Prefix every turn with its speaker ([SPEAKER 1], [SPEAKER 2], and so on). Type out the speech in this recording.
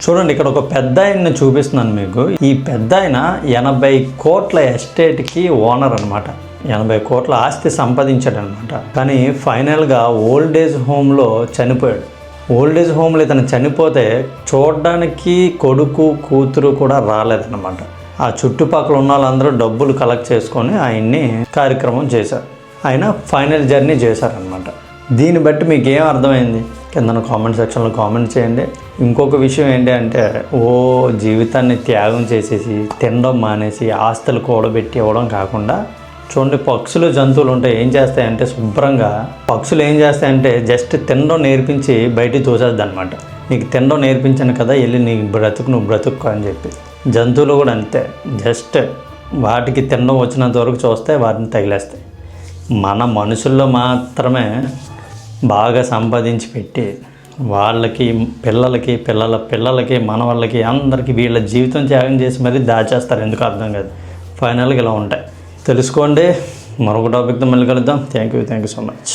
[SPEAKER 1] చూడండి, ఇక్కడ ఒక పెద్ద ఆయన్ని చూపిస్తున్నాను మీకు. ఈ పెద్ద ఆయన 80 కోట్ల ఎస్టేట్కి ఓనర్ అనమాట. 80 కోట్ల ఆస్తి సంపాదించాడు అనమాట. కానీ ఫైనల్గా ఓల్డ్ ఏజ్ హోమ్లో చనిపోయాడు. ఓల్డ్ ఏజ్ హోమ్లో ఇతను చనిపోతే చూడడానికి కొడుకు కూతురు కూడా రాలేదన్నమాట. ఆ చుట్టుపక్కల ఉన్న వాళ్ళందరూ డబ్బులు కలెక్ట్ చేసుకొని ఆయన్ని కార్యక్రమం చేశారు. ఆయన ఫైనల్ జర్నీ చేశారనమాట. దీన్ని బట్టి మీకు ఏం అర్థమైంది కింద కామెంట్ సెక్షన్లో కామెంట్ చేయండి. ఇంకొక విషయం ఏంటి అంటే, జీవితాన్ని త్యాగం చేసేసి తినడం మానేసి ఆస్తులు కూడబెట్టి ఇవ్వడం కాకుండా, చూడండి పక్షులు జంతువులు ఉంటాయి, ఏం చేస్తాయంటే శుభ్రంగా పక్షులు ఏం చేస్తాయంటే జస్ట్ తినడం నేర్పించి బయటికి తోసేద్ది అనమాట. నీకు తినడం నేర్పించాను కదా, వెళ్ళి నీ నువ్వు బ్రతుకు అని చెప్పి. జంతువులు కూడా అంతే, జస్ట్ వాటికి తినడం వచ్చినంత వరకు చూస్తే వాటిని తగిలేస్తాయి. మన మనుషుల్లో మాత్రమే బాగా సంపాదించి పెట్టి వాళ్ళకి పిల్లలకి మన వాళ్ళకి అందరికీ వీళ్ళ జీవితం త్యాగం చేసి మరీ దాచేస్తారు. ఎందుకు అర్థం కాదు. ఫైనల్గా ఇలా ఉంటాయి. తెలుసుకోండి. మరొక టాపిక్తో మళ్ళీ కలుద్దాం. Thank you so much.